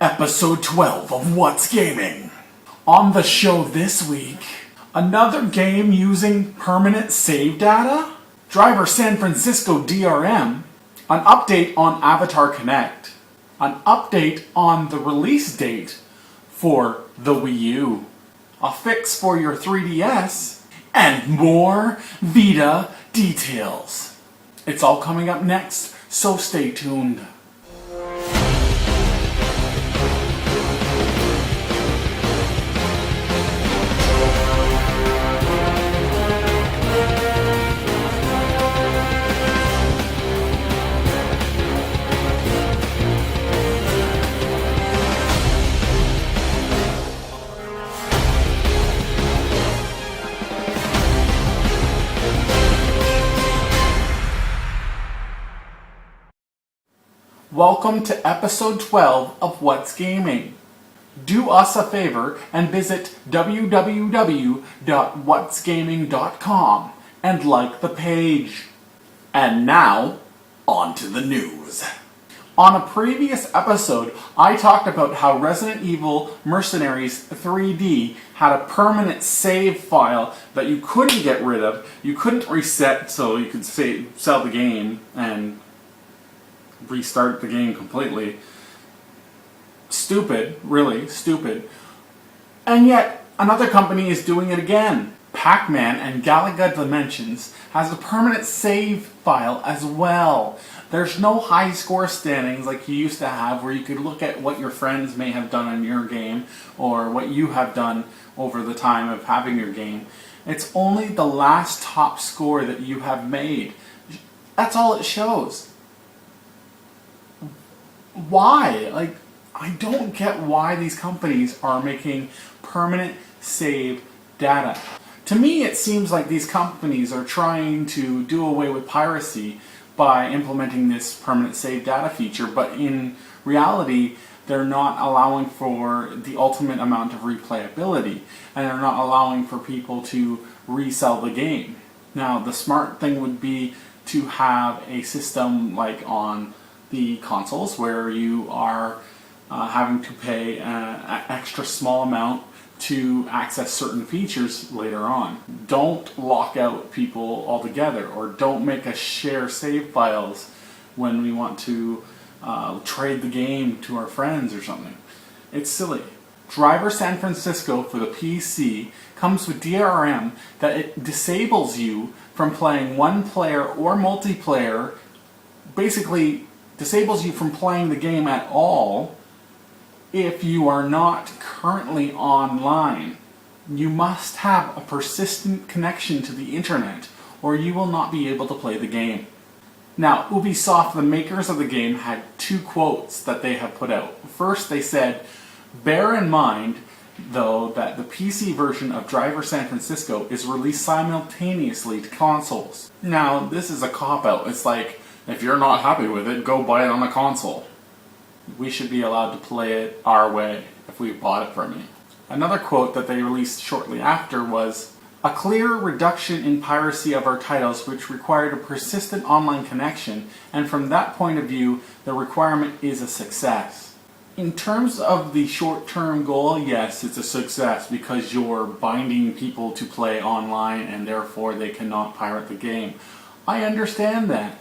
episode 12 of What's Gaming. On the show this week, another game using permanent save data, Driver San Francisco DRM, an update on Avatar Connect, an update on the release date for the Wii U, a fix for your 3DS, and more Vita details. It's all coming up next, so stay tuned. Welcome to episode 12 of What's Gaming. Do us a favor and visit www.whatsgaming.com and like the page. And now, on to the news. On a previous episode, I talked about how Resident Evil Mercenaries 3D had a permanent save file that you couldn't get rid of. You couldn't reset so you could sell the game and restart the game completely. Stupid, really stupid. And yet, another company is doing it again. Pac-Man and Galaga Dimensions has a permanent save file as well. There's no high score standings like you used to have where you could look at what your friends may have done in your game or what you have done over the time of having your game. It's only the last top score that you have made. That's all it shows. Why? I don't get why these companies are making permanent save data. To me, it seems like these companies are trying to do away with piracy by implementing this permanent save data feature, but in reality, they're not allowing for the ultimate amount of replayability, and they're not allowing for people to resell the game. Now, the smart thing would be to have a system like on the consoles where you are having to pay an extra small amount to access certain features later on. Don't lock out people altogether, or don't make us share save files when we want to trade the game to our friends or something. It's silly. Driver San Francisco for the PC comes with DRM that it disables you from playing one player or multiplayer, basically disables you from playing the game at all if you are not currently online. You must have a persistent connection to the internet or you will not be able to play the game. Now, Ubisoft, the makers of the game, had two quotes that they have put out. First, they said, "Bear in mind, though, that the PC version of Driver San Francisco is released simultaneously to consoles." Now, this is a cop-out. It's like, if you're not happy with it, go buy it on a console. We should be allowed to play it our way if we bought it from you. Another quote that they released shortly after was, "A clear reduction in piracy of our titles which required a persistent online connection, and from that point of view, the requirement is a success." In terms of the short-term goal, yes, it's a success because you're binding people to play online and therefore they cannot pirate the game. I understand that.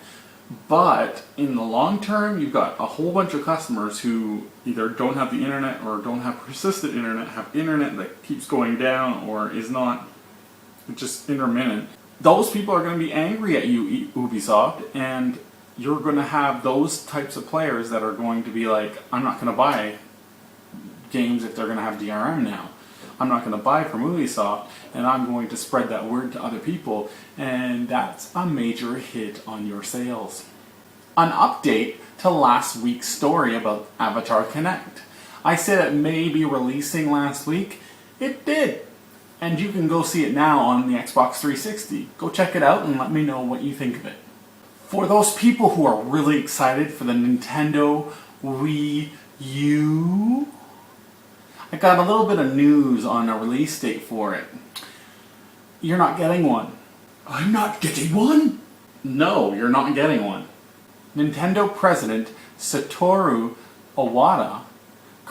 But in the long term, you've got a whole bunch of customers who either don't have the internet or don't have persistent internet, have internet that keeps going down or is not just intermittent. Those people are going to be angry at you, Ubisoft, and you're going to have those types of players that are going to be like, I'm not going to buy games if they're going to have DRM now. I'm not going to buy from Ubisoft, and I'm going to spread that word to other people, and that's a major hit on your sales. An update to last week's story about Avatar Connect. I said it may be releasing last week. It did. And you can go see it now on the Xbox 360. Go check it out and let me know what you think of it. For those people who are really excited for the Nintendo Wii U, I got a little bit of news on a release date for it. You're not getting one. I'm not getting one? No, you're not getting one. Nintendo President Satoru Iwata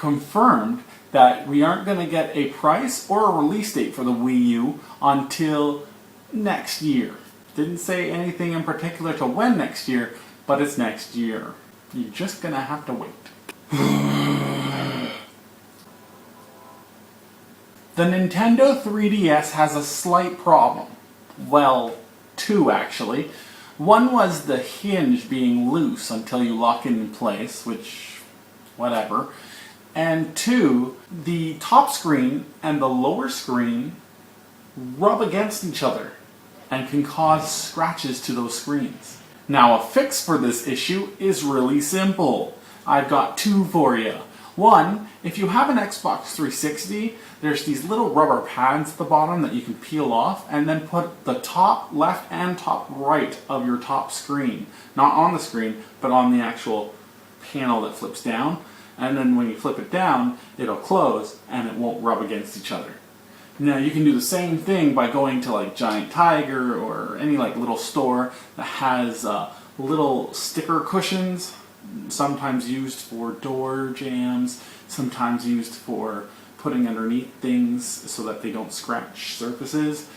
confirmed that we aren't going to get a price or a release date for the Wii U until next year. Didn't say anything in particular to when next year, but it's next year. You're just going to have to wait. The Nintendo 3DS has a slight problem. Well, two actually. One was the hinge being loose until you lock it in place, which, whatever. And two, the top screen and the lower screen rub against each other and can cause scratches to those screens. Now, a fix for this issue is really simple. I've got two for you. One, if you have an Xbox 360, there's these little rubber pads at the bottom that you can peel off and then put the top left and top right of your top screen. Not on the screen, but on the actual panel that flips down. And then when you flip it down, it'll close and it won't rub against each other. Now you can do the same thing by going to like Giant Tiger or any like little store that has little sticker cushions, sometimes used for door jams, sometimes used for putting underneath things so that they don't scratch surfaces.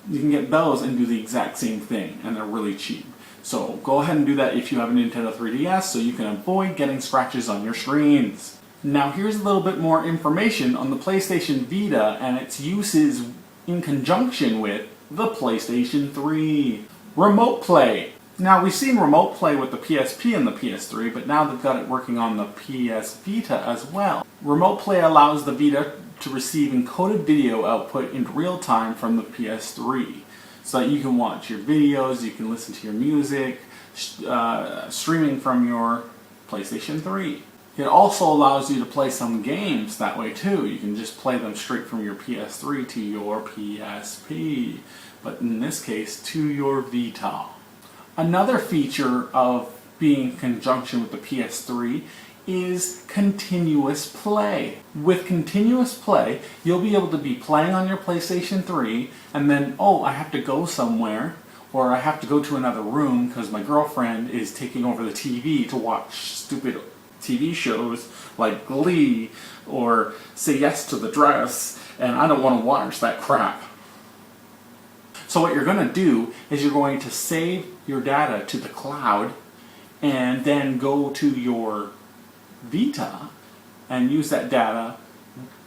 You can get those and do the exact same thing, and they're really cheap. So go ahead and do that if you have a Nintendo 3DS so you can avoid getting scratches on your screens. Now here's a little bit more information on the PlayStation Vita and its uses in conjunction with the PlayStation 3. Remote Play. Now we've seen Remote Play with the PSP and the PS3, but now they've got it working on the PS Vita as well. Remote Play allows the Vita to receive encoded video output in real time from the PS3. So that you can watch your videos, you can listen to your music, streaming from your PlayStation 3. It also allows you to play some games that way too. You can just play them straight from your PS3 to your PSP, but in this case to your Vita. Another feature of being in conjunction with the PS3 is continuous play. With continuous play, you'll be able to be playing on your PlayStation 3 and then, oh, I have to go somewhere, or I have to go to another room because my girlfriend is taking over the TV to watch stupid TV shows like Glee or Say Yes to the Dress, and I don't want to watch that crap. So what you're going to do is you're going to save your data to the cloud and then go to your Vita and use that data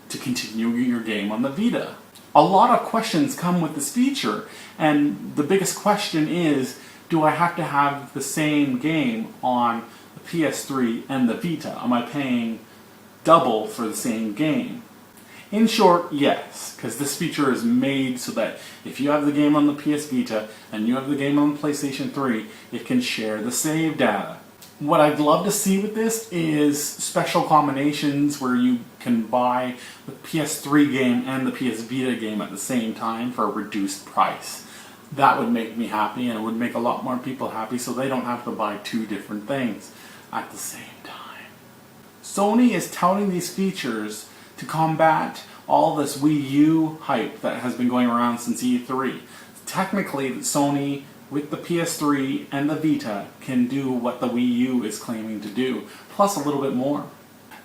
to continue your game on the Vita. A lot of questions come with this feature, and the biggest question is, do I have to have the same game on the PS3 and the Vita? Am I paying double for the same game? In short, yes, because this feature is made so that if you have the game on the PS Vita and you have the game on the PlayStation 3, it can share the save data. What I'd love to see with this is special combinations where you can buy the PS3 game and the PS Vita game at the same time for a reduced price. That would make me happy, and it would make a lot more people happy so they don't have to buy two different things at the same time. Sony is touting these features to combat all this Wii U hype that has been going around since E3. Technically, Sony, with the PS3 and the Vita, can do what the Wii U is claiming to do, plus a little bit more.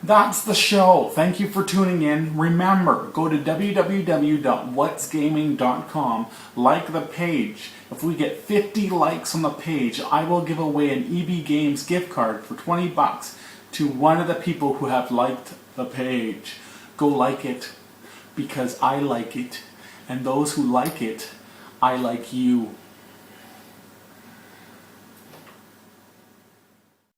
That's the show. Thank you for tuning in. Remember, go to www.whatsgaming.com, like the page. If we get 50 likes on the page, I will give away an EB Games gift card for $20 to one of the people who have liked the page. Go like it, because I like it, and those who like it, I like you.